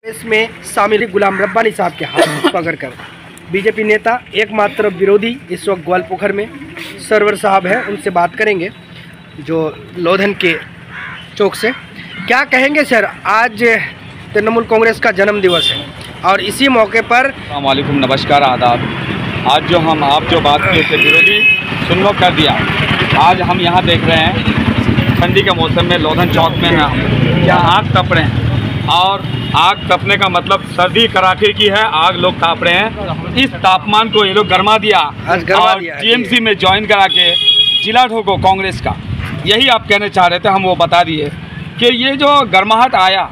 इसमें शामिल गुलाम रब्बानी साहब के हाथ पकड़कर बीजेपी नेता एकमात्र विरोधी इस वक्त ग्वालपोखर में सरवर साहब हैं, उनसे बात करेंगे जो लोधन के चौक से। क्या कहेंगे सर, आज तृणमूल कांग्रेस का जन्म दिवस है और इसी मौके पर वालेकुम नमस्कार आदाब। आज जो आप जो बात किए थे विरोधी सुननो कर दिया। आज हम यहाँ देख रहे हैं ठंडी के मौसम में लोधन चौक में हैं, यहाँ आग तप रहे हैं और आग तपने का मतलब सर्दी कड़ाके की है, आग लोग ताप रहे हैं। इस तापमान को ये लोग गरमा दिया और टीएमसी में ज्वाइन करा के जिला ठोको कांग्रेस का, यही आप कहने चाह रहे थे, हम वो बता दिए कि ये जो गर्माहट आया,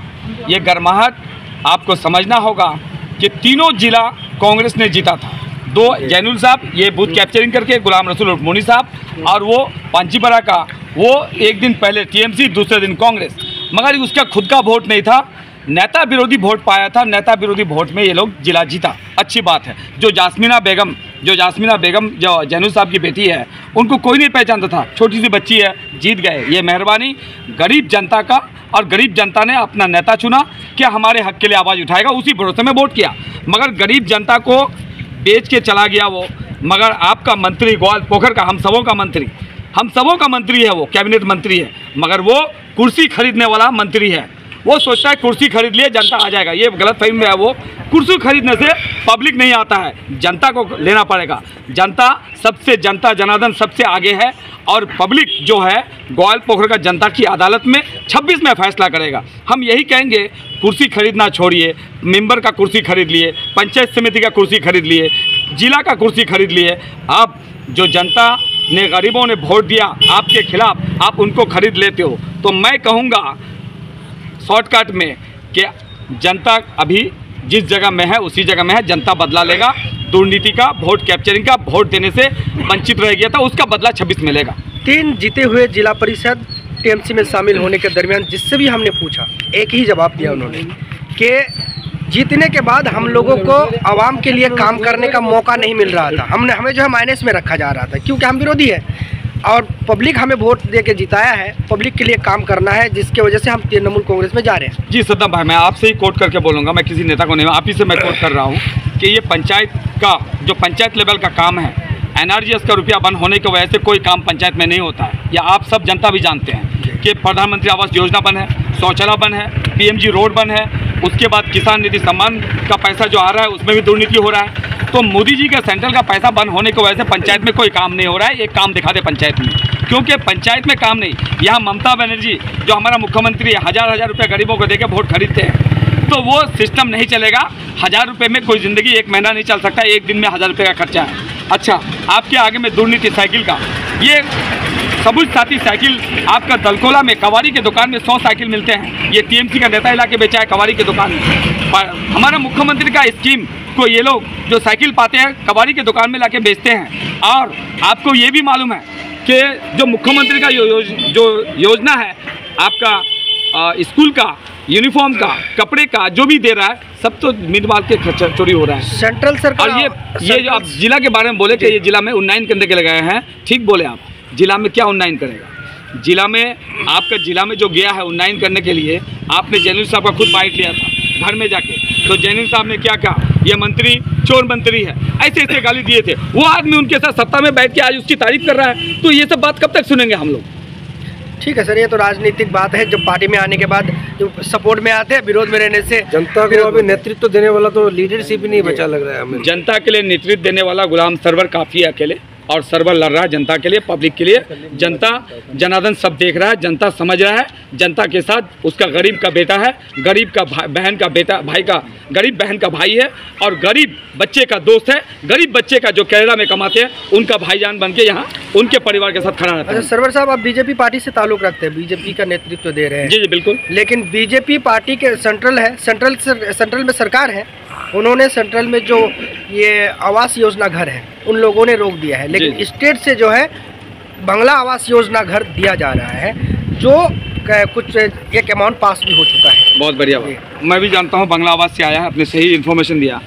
ये गर्माहट आपको समझना होगा कि तीनों जिला कांग्रेस ने जीता था। दो जैनुल साहब ये बूथ कैप्चरिंग करके, गुलाम रसूल उर्फ साहब और वो पांचीपरा का, वो एक दिन पहले टीएमसी दूसरे दिन कांग्रेस, मगर उसका खुद का वोट नहीं था, नेता विरोधी वोट पाया था। नेता विरोधी वोट में ये लोग जिला जीता, अच्छी बात है। जो जास्मीना बेगम जो जैनुल साहब की बेटी है, उनको कोई नहीं पहचानता था, छोटी सी बच्ची है, जीत गए। ये मेहरबानी गरीब जनता का, और गरीब जनता ने अपना नेता चुना कि हमारे हक के लिए आवाज़ उठाएगा, उसी भरोसे में वोट किया। मगर गरीब जनता को बेच के चला गया वो। मगर आपका मंत्री ग्वालपोखर का, हम सबों का मंत्री है, वो कैबिनेट मंत्री है, मगर वो कुर्सी खरीदने वाला मंत्री है। वो सोचता है कुर्सी खरीद लिए जनता आ जाएगा, ये गलत फहमी में है। वो कुर्सी खरीदने से पब्लिक नहीं आता है, जनता को लेना पड़ेगा। जनता जनार्दन सबसे आगे है और पब्लिक जो है ग्वालपोखर का जनता की अदालत में 26 में फैसला करेगा। हम यही कहेंगे, कुर्सी खरीदना छोड़िए, मेंबर का कुर्सी खरीद लिए, पंचायत समिति का कुर्सी खरीद लिए, जिला का कुर्सी खरीद लिए। आप जो जनता ने, गरीबों ने वोट दिया आपके खिलाफ, आप उनको खरीद लेते हो। तो मैं कहूँगा शॉर्टकट में कि जनता अभी जिस जगह में है उसी जगह में है, जनता बदला लेगा। दुर्नीति का, वोट कैप्चरिंग का, वोट देने से वंचित रह गया था, उसका बदला 26 मिलेगा। 3 जीते हुए जिला परिषद टीएमसी में शामिल होने के दरमियान जिससे भी हमने पूछा, एक ही जवाब दिया उन्होंने कि जीतने के बाद हम लोगों को आवाम के लिए काम करने का मौका नहीं मिल रहा था, हमें जो है माइनस में रखा जा रहा था, क्योंकि हम विरोधी है और पब्लिक हमें वोट दे के जिताया है, पब्लिक के लिए काम करना है, जिसके वजह से हम तृणमूल कांग्रेस में जा रहे हैं। जी सद्दाम भाई, मैं आपसे ही कोट करके बोलूँगा, मैं किसी नेता को नहीं, आप ही से मैं कोट कर रहा हूँ कि ये पंचायत का जो पंचायत लेवल का काम है, एनआरजीएस का रुपया बंद होने की वजह से कोई काम पंचायत में नहीं होता है। या आप सब जनता भी जानते हैं कि प्रधानमंत्री आवास योजना बंद है, शौचालय बंद है, पीएमजी रोड बंद है, उसके बाद किसान निधि सम्मान का पैसा जो आ रहा है उसमें भी दुर्नीति हो रहा है। तो मोदी जी का सेंट्रल का पैसा बंद होने की वजह से पंचायत में कोई काम नहीं हो रहा है। एक काम दिखा दे पंचायत में, क्योंकि पंचायत में काम नहीं। यहाँ ममता बनर्जी जो हमारा मुख्यमंत्री है, हज़ार रुपये गरीबों को देके वोट खरीदते हैं, तो वो सिस्टम नहीं चलेगा। 1000 रुपये में कोई ज़िंदगी एक महीना नहीं चल सकता, एक दिन में 1000 रुपये का खर्चा है। अच्छा, आपके आगे में दुर्नीति साइकिल का, ये सबूत साथी साइकिल आपका दलकोला में कवारी के दुकान में 100 साइकिल मिलते हैं, ये टीएमसी का नेता लाके बेचा है कवारी के दुकान में। हमारा मुख्यमंत्री का स्कीम को ये लोग जो साइकिल पाते हैं कवारी के दुकान में लाके बेचते हैं। और आपको ये भी मालूम है कि जो मुख्यमंत्री का जो योजना है आपका स्कूल का, यूनिफॉर्म का, कपड़े का, जो भी दे रहा है सब तो मिडवाल के चोरी हो रहा है सेंट्रल सरकार। और ये जो आप जिला के बारे में बोले कि ये जिला में उन्नयन करने के लगाए हैं, ठीक बोले आप। जिला में क्या उन्नयन करेगा? जिला में आपका जिला में जो गया है उन्नयन करने के लिए, आपने जैनुल साहब का खुद बाइट लिया था घर में जाके, तो जैनुल साहब ने क्या कहा, ये मंत्री चोर मंत्री है, ऐसे गाली दिए थे। वो आदमी उनके साथ सत्ता में बैठ के आज उसकी तारीफ कर रहा है, तो ये सब बात कब तक सुनेंगे हम लोग? ठीक है सर, ये तो राजनीतिक बात है। जब पार्टी में आने के बाद जो सपोर्ट में आते हैं, विरोध में रहने से जनता को अभी नेतृत्व देने वाला तो लीडरशिप ही नहीं बचा लग रहा है हमें। जनता के लिए नेतृत्व देने वाला गुलाम सरवर काफ़ी है अकेले, और सर्वर लड़ रहा है जनता के लिए, पब्लिक के लिए। जनता जनार्दन सब देख रहा है, जनता समझ रहा है, जनता के साथ उसका गरीब का बेटा है, गरीब का बहन का बेटा, भाई का, गरीब बहन का भाई है, और गरीब बच्चे का दोस्त है, गरीब बच्चे का जो केरला में कमाते हैं उनका भाईजान बन के यहाँ उनके परिवार के साथ खड़ा रहता है। अच्छा सरवर साहब, आप बीजेपी पार्टी से ताल्लुक रखते हैं, बीजेपी का नेतृत्व दे रहे हैं। जी बिल्कुल। लेकिन बीजेपी पार्टी के सेंट्रल में सरकार है, उन्होंने सेंट्रल में जो ये आवास योजना घर है उन लोगों ने रोक दिया है, लेकिन स्टेट से जो है बंगला आवास योजना घर दिया जा रहा है, जो कुछ एक अमाउंट पास भी हो चुका है। बहुत बढ़िया बात, मैं भी जानता हूँ, बंगला आवास से आया है, आपने सही इन्फॉर्मेशन दिया।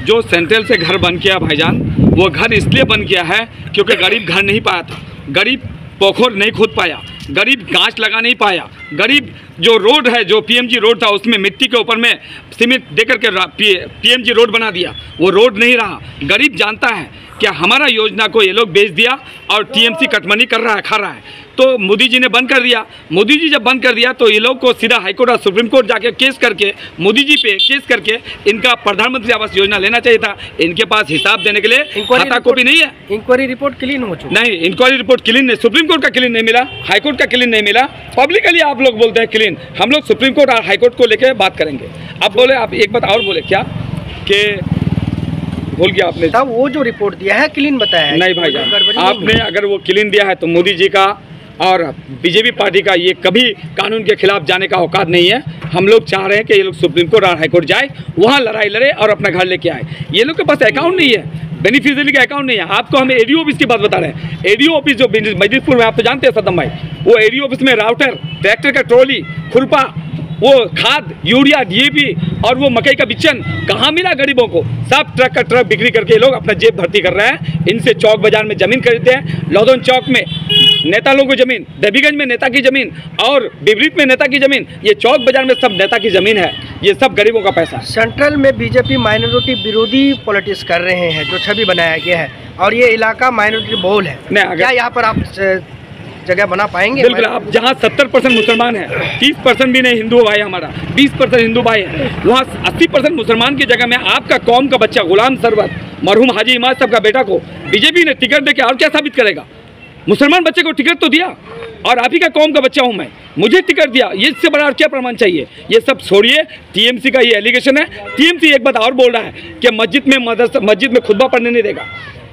जो सेंट्रल से घर बन किया भाईजान, वो घर इसलिए बन किया है क्योंकि गरीब घर नहीं पाया था, गरीब पोखर नहीं खोद पाया, गरीब गाछ लगा नहीं पाया, गरीब जो रोड है, जो पीएमजी रोड था उसमें मिट्टी के ऊपर में सीमेंट देकर के पीएमजी रोड बना दिया, वो रोड नहीं रहा। गरीब जानता है कि हमारा योजना को ये लोग बेच दिया और टीएमसी कटमनी कर रहा है, खा रहा है। तो मोदी जी ने बंद कर दिया। मोदी जी जब बंद कर दिया तो ये लोग को सीधा हाईकोर्ट और सुप्रीम कोर्ट जाके केस करके मोदी जी पे केस करके इनका प्रधानमंत्री आवास योजना लेना चाहिए था। इनके पास हिसाब देने के लिए खाता कॉपी नहीं है। इंक्वायरी रिपोर्ट क्लीन हो चुकी नहीं, इंक्वायरी रिपोर्ट क्लीन नहीं, सुप्रीम कोर्ट का क्लीन नहीं मिला, हाईकोर्ट का क्लीन नहीं मिला। पब्लिकली आप लोग बोलते हैं क्लीन, हम लोग सुप्रीम कोर्ट और हाईकोर्ट को लेकर बात करेंगे। अब बोले, आप एक बात और बोले क्या कि भूल गया आपने, तब वो जो रिपोर्ट दिया है क्लीन बताया है। नहीं भाईजान, आपने अगर वो क्लीन दिया है तो मोदी जी का और बीजेपी पार्टी का ये कभी कानून के खिलाफ जाने का औकात नहीं है। हम लोग चाह रहे हैं कि ये लोग सुप्रीम कोर्ट और हाईकोर्ट जाए, वहाँ लड़ाई लड़े और अपना घर लेके आए। ये लोग के पास अकाउंट नहीं है, बेनिफिशियरी का अकाउंट नहीं है। आपको हम एडीओ ऑफिस की बात बता रहे हैं। एडीओ ऑफिस जो मजिदपुर में, आप तो जानते हैं सदम भाई, वो एडीओ ऑफिस में राउटर, ट्रैक्टर का ट्रॉली, खुरपा, वो खाद, यूरिया, डीएपी और वो मकई का बिचन कहाँ मिला गरीबों को? सब ट्रक का ट्रक बिक्री करके ये लोग अपना जेब भर्ती कर रहे हैं। इनसे चौक बाजार में ज़मीन खरीदते हैं, लौधन चौक में नेता लोगों की ज़मीन, देवीगंज में नेता की ज़मीन और विपरीत में नेता की ज़मीन, ये चौक बाजार में सब नेता की ज़मीन है। ये सब गरीबों का पैसा। सेंट्रल में बीजेपी माइनॉरिटी विरोधी पॉलिटिक्स कर रहे हैं, जो छवि बनाया गया है, और ये इलाका माइनॉरिटी बहुल है। क्या यहाँ पर आप जगह बना पाएंगे? बिल्कुल। आप जहाँ 70% मुसलमान है, 30% भी नहीं हिंदू भाई हमारा, 20% हिंदू भाई है, वहाँ 80% मुसलमान की जगह में आपका कौम का बच्चा गुलाम सरवर, मरहूम हाजी इमाद साहब का बेटा को बीजेपी ने टिकट देके और क्या साबित करेगा? मुसलमान बच्चे को टिकट तो दिया और आप ही का कौम का बच्चा हूँ मैं, मुझे टिकट दिया, ये इससे बड़ा और क्या प्रमाण चाहिए? ये सब छोड़िए। टीएमसी का ये एलिगेशन है। टीएमसी एक बात और बोल रहा है कि मस्जिद में खुतबा पढ़ने नहीं देगा।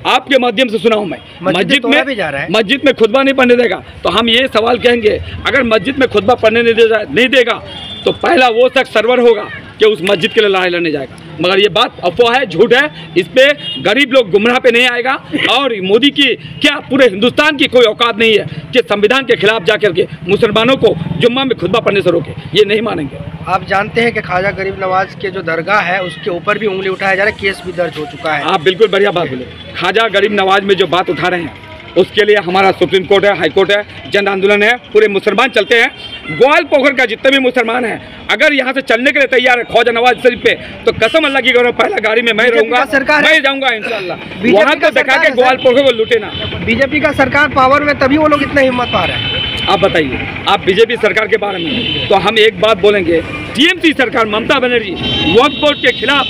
आपके माध्यम से सुना हूं मैं, मस्जिद में खुतबा नहीं पढ़ने देगा। तो हम ये सवाल कहेंगे, अगर मस्जिद में खुतबा पढ़ने नहीं देगा तो पहला वो शख्स सरवर होगा कि उस मस्जिद के लिए लड़ाई लड़ने जाएगा। मगर ये बात अफवाह है, झूठ है, इस पे गरीब लोग गुमराह पे नहीं आएगा। और मोदी की क्या पूरे हिंदुस्तान की कोई औकात नहीं है कि संविधान के खिलाफ जाकर के मुसलमानों को जुम्मा में खुतबा पढ़ने से रोके, ये नहीं मानेंगे। आप जानते हैं कि ख्वाजा गरीब नवाज के जो दरगाह है उसके ऊपर भी उंगली उठाया जा रहा है, केस भी दर्ज हो चुका है। आप बिल्कुल बढ़िया बात बोले। ख्वाजा गरीब नवाज में जो बात उठा रहे हैं उसके लिए हमारा सुप्रीम कोर्ट है, हाई कोर्ट है, जन आंदोलन है, पूरे मुसलमान चलते हैं। ग्वाल पोखर का जितने भी मुसलमान हैं अगर यहाँ से चलने के लिए तैयार है ख्वाजा नवाज शरीफ पे, तो कसम अल्लाह की करो पहला गाड़ी में मैं रहूंगा, मैं जाऊंगा इंशाल्लाह। वहाँ को दिखा के ग्वाल पोखर को लूटे ना। बीजेपी का सरकार पावर में, तभी वो लोग इतना हिम्मत पा रहे हैं। आप बताइए, आप बीजेपी सरकार के बारे में, तो हम एक बात बोलेंगे, टीएमसी सरकार ममता बनर्जी वक्फ बोर्ड के खिलाफ,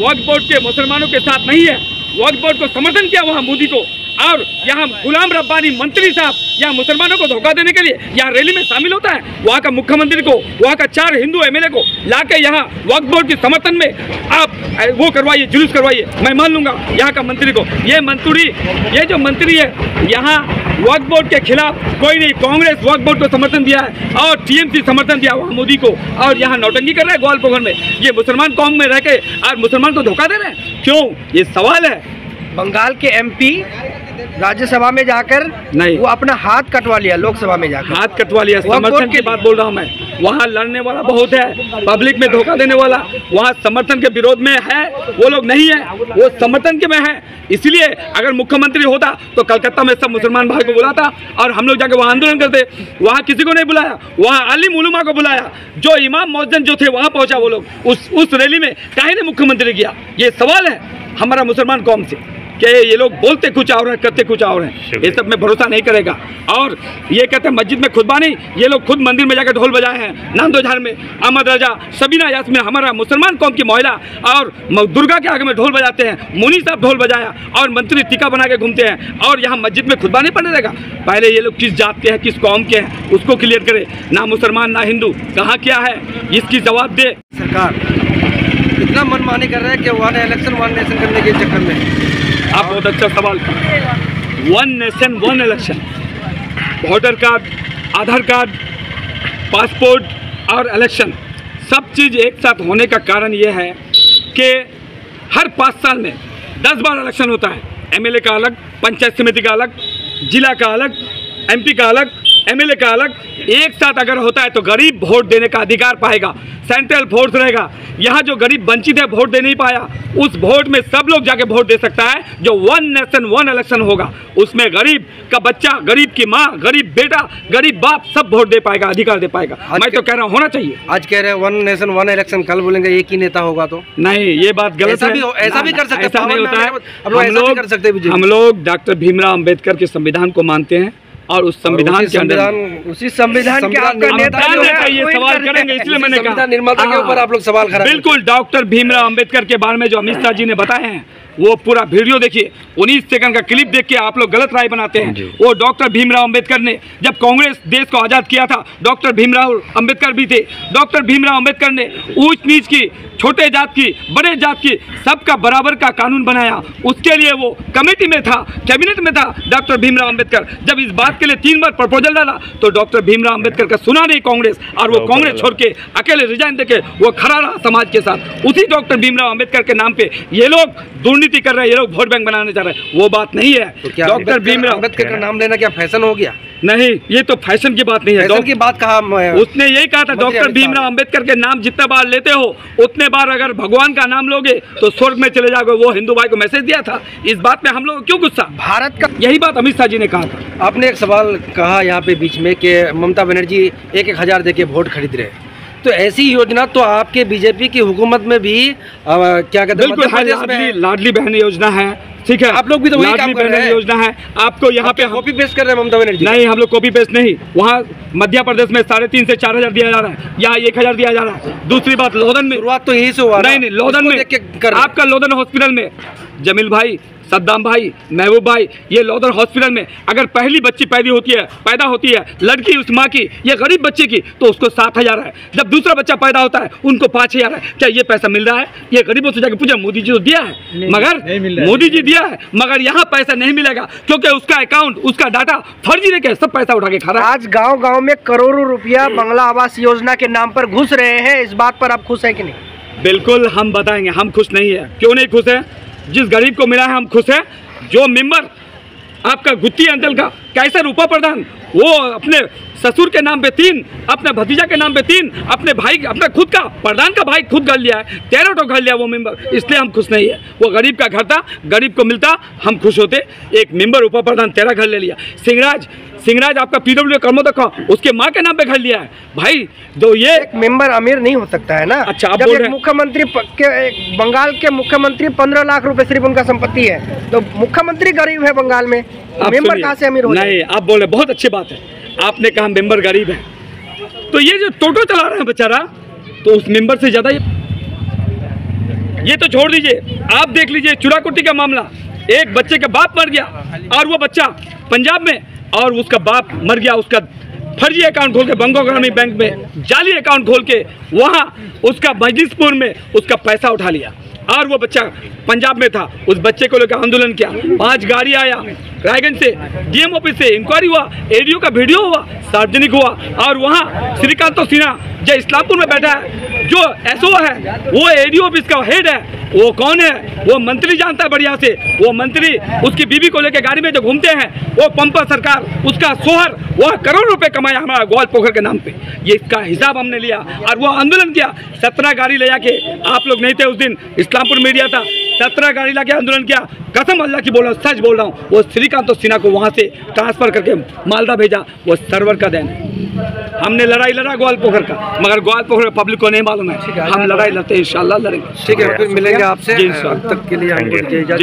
वक्फ बोर्ड के मुसलमानों के साथ नहीं है। वक्फ बोर्ड को समर्थन किया वहाँ मोदी को, और यहाँ गुलाम रब्बानी मंत्री साहब यहाँ मुसलमानों को धोखा देने के लिए यहाँ रैली में शामिल होता है। वहाँ का मुख्यमंत्री को, वहाँ का 4 हिंदू एमएलए को लाके यहाँ वक्फ बोर्ड के समर्थन में आप वो करवाइए, जुलूस करवाइए, मैं मान लूंगा यहाँ का मंत्री को। ये जो मंत्री है यहाँ वक्फ बोर्ड के खिलाफ कोई नहीं, कांग्रेस वक्फ बोर्ड को समर्थन दिया है और टीएमसी समर्थन दिया वहाँ मोदी को, और यहाँ नौटंकी कर रहा है ग्वाल पोखर में। ये मुसलमान कौम में रह के और मुसलमान को धोखा दे रहे हैं, क्यों? ये सवाल है। बंगाल के एमपी राज्यसभा में जाकर नहीं, वो अपना हाथ कटवा लिया, लोकसभा में जाकर हाथ कटवा लिया। समर्थन की बात बोल रहा हूँ मैं। वहाँ लड़ने वाला बहुत है, पब्लिक में धोखा देने वाला वहाँ समर्थन के विरोध में है, वो लोग नहीं है, वो समर्थन के में है। इसलिए अगर मुख्यमंत्री होता तो कलकत्ता में सब मुसलमान भाई को बुलाता और हम लोग जाकर वहाँ आंदोलन करते। वहाँ किसी को नहीं बुलाया, वहाँ आलिम उलमा को बुलाया, जो इमाम मौजन जो थे वहाँ पहुँचा वो लोग। उस रैली में काहे ने मुख्यमंत्री किया? ये सवाल है हमारा मुसलमान कौम से कि ये लोग बोलते कुछ और हैं, करते कुछ और हैं। ये सब में भरोसा नहीं करेगा। और ये कहते हैं मस्जिद में खुतबा नहीं, ये लोग खुद मंदिर में जाकर ढोल बजाए हैं। नांदोझार में अहमद रजा, सबीना यास्मीन, हमारा मुसलमान कौम की महिला और दुर्गा के आगे में ढोल बजाते हैं। मुनी साहब ढोल बजाया और मंत्री टीका बना के घूमते हैं, और यहाँ मस्जिद में खुतबा नहीं पढ़ने देगा। पहले ये लोग किस जात के हैं, किस कौम के हैं, उसको क्लियर करे। ना मुसलमान ना हिंदू, कहाँ क्या है इसकी जवाब दे सरकार। इतना मनमानी कर रहा है कि वन इलेक्शन वन नेशन करने के चक्कर में। आप बहुत अच्छा सवाल किया। 1 नेशन 1 इलेक्शन, वोटर कार्ड, आधार कार्ड, पासपोर्ट और इलेक्शन, सब चीज़ एक साथ होने का कारण ये है कि हर 5 साल में 10 बार इलेक्शन होता है। एमएलए का अलग, पंचायत समिति का अलग, जिला का अलग, एमपी का अलग, एमएलए का अलग। एक साथ अगर होता है तो गरीब वोट देने का अधिकार पाएगा। सेंट्रल फोर्स रहेगा। यहाँ जो गरीब वंचित है, वोट दे नहीं पाया, उस वोट में सब लोग जाके वोट दे सकता है। जो वन नेशन वन इलेक्शन होगा, उसमें गरीब का बच्चा, गरीब की माँ, गरीब बेटा, गरीब बाप सब वोट दे पाएगा, अधिकार दे पाएगा। मैं तो कह रहा हूँ होना चाहिए। आज कह रहे हैं वन नेशन वन इलेक्शन, कल बोलेंगे एक ही नेता होगा, तो नहीं, ये बात गलत है। ऐसा भी कर सकते हैं, ऐसा नहीं होता है। हम लोग डॉक्टर भीमराव अंबेडकर के संविधान को मानते हैं और उस संविधान के अंदर, उसी संविधान के आपका नेता जो है, ये सवाल करेंगे, इसलिए मैंने कहा निर्माता के ऊपर आप लोग सवाल खड़ा। बिल्कुल, डॉक्टर भीमराव अंबेडकर के बारे में जो अमित शाह जी ने बताए हैं, वो पूरा वीडियो देखिए, 19 सेकंड का क्लिप देख के आप लोग गलत राय बनाते हैं। वो डॉक्टर भीमराव अंबेडकर ने, जब कांग्रेस देश को आज़ाद किया था, डॉक्टर भीमराव अंबेडकर भी थे। डॉक्टर भीमराव अंबेडकर ने ऊंच नीच की, छोटे जात की, बड़े जात की, सबका बराबर का कानून बनाया। उसके लिए वो कमेटी में था, कैबिनेट में था डॉक्टर भीमराव अंबेडकर। जब इस बात के लिए 3 बार प्रपोजल डाला तो डॉक्टर भीमराव अंबेडकर का सुना नहीं कांग्रेस, और वो कांग्रेस छोड़ के अकेले रिजाइन देके वो खड़ा रहा समाज के साथ। उसी डॉक्टर भीमराव अंबेडकर के नाम पे ये लोग दुर्नीति कर रहे हैं, ये लोग वोट बैंक बनाने जा रहे हैं। वो बात नहीं है। तो क्या डॉक्टर भीमराव अंबेडकर का नाम लेना क्या फैशन हो गया? नहीं, ये तो फैशन की बात नहीं है। की बात कहा उसने यही कहा था, डॉक्टर भीमराव अंबेडकर के नाम जितने बार लेते हो उतने बार अगर भगवान का नाम लोगे तो स्वर्ग में चले जाओगे। वो हिंदू भाई को मैसेज दिया था। इस बात में हम लोग क्यों गुस्सा? भारत का यही बात अमित शाह जी ने कहा था। आपने एक सवाल कहा यहाँ पे बीच में कि ममता बनर्जी 1-1 हज़ार दे के वोट खरीद रहे हैं, तो ऐसी योजना तो आपके बीजेपी की हुकूमत में भी क्या कहते हैं, बिल्कुल लाडली बहन योजना है, ठीक है। आप लोग भी तो वही काम कर रहे हैं। योजना है, आपको यहाँ पे कॉपी पेस्ट कर रहे हैं ममता बनर्जी। नहीं, हम लोग कॉपी पेस्ट नहीं। वहाँ मध्य प्रदेश में 3.5 से 4 हज़ार दिया जा रहा है, यहाँ 1 हज़ार दिया जा रहा है। दूसरी बात, लोधन में शुरुआत तो यही से हुआ। नहीं, लोधन में आपका लोधन हॉस्पिटल में जमील भाई, सद्दाम भाई, महबूब भाई, ये लोधन हॉस्पिटल में अगर पहली बच्ची पैदा होती है लड़की, उस माँ की, ये गरीब बच्चे की, तो उसको 7,000 है। जब दूसरा बच्चा पैदा होता है उनको 5,000 है। क्या ये पैसा मिल रहा है? ये गरीबों से जाकर पूछा, मोदी जी तो दिया है, मगर मोदी जी दिया है, मगर यहाँ पैसा नहीं मिलेगा क्योंकि उसका अकाउंट, उसका डाटा फर्जी देके सब पैसा उठा के खा रहा है। आज गाँव-गाँव में करोड़ों रुपया बंगला आवास योजना के नाम पर घुस रहे हैं। इस बात पर आप खुश है कि नहीं? बिल्कुल, हम बताएंगे, हम खुश नहीं है। क्यों नहीं खुश है? जिस गरीब को मिला है हम खुश हैं। जो मेंबर आपका गुत्ती अंचल का कैसर उप प्रधान, वो अपने ससुर के नाम पे 3, अपने भतीजा के नाम पे 3, अपने भाई, अपना खुद का प्रधान का भाई खुद घर लिया है, 13 घर लिया वो मेंबर, इसलिए हम खुश नहीं है। वो गरीब का घर था, गरीब को मिलता हम खुश होते। एक मेंबर उप प्रधान 13 घर ले लिया। सिंहराज आपका PW कर्मोदक, उसके माँ के नाम पे घर लिया है। भाई जो ये एक मेंबर अमीर नहीं हो सकता है ना। अच्छा, आप जब बोल एक रहे हैं मुख्यमंत्री के, बंगाल के मुख्यमंत्री 15 लाख रुपए सिर्फ उनका संपत्ति है, तो मुख्यमंत्री गरीब है बंगाल में, मेंबर कहाँ से अमीर हो? नहीं, आप बोल रहे, बहुत अच्छी बात है। आपने कहा मेंबर गरीब है, तो ये जो टोटो चला रहा है बेचारा, तो उस मेंबर से ज्यादा ये तो छोड़ दीजिए। आप देख लीजिए चुराकुटी का मामला, एक बच्चे का बाप मर गया और वो बच्चा पंजाब में, और उसका बाप मर गया, उसका फर्जी अकाउंट खोल के बंगो ग्रामीण बैंक में जाली अकाउंट खोल के वहाँ उसका मजलिसपुर में उसका पैसा उठा लिया, और वो बच्चा पंजाब में था। उस बच्चे को लेकर आंदोलन किया, 5 गाड़ी आया रायगंज से, DM ऑफिस से इंक्वायरी हुआ, ADO का वीडियो हुआ, सार्वजनिक हुआ, और वहाँ श्रीकांत सिन्हा जो इस्लामपुर में बैठा है, जो SO है, वो ADO ऑफिस का हेड है, वो कौन है? वो मंत्री जानता है बढ़िया से। वो मंत्री उसकी बीवी को लेकर गाड़ी में जो घूमते हैं, वो पंपा सरकार, उसका सोहर, वह करोड़ रुपए कमाया हमारा ग्वाल पोखर के नाम पे। ये इसका हिसाब हमने लिया और वो आंदोलन किया। 17 गाड़ी ले जाके, आप लोग नहीं थे उस दिन, इस्लामपुर मीडिया था, 17 गाड़ी लाके आंदोलन किया। कसम अल्लाह की बोल रहा हूँ, सच बोल रहा हूँ। वो श्रीकांत सिन्हा को वहाँ से ट्रांसफर करके मालदा भेजा, वो सर्वर का देन है। हमने लड़ाई लड़ा ग्वाल पोखर का, मगर ग्वाल पोखर पब्लिक को नहीं मालूम है। हम लड़ाई लड़ते हैं, इंशाल्लाह लड़ेंगे। ठीक है, फिर मिलेंगे आपसे। जी, इंशाल्लाह। तब तक के लिए हमको इजाज़त।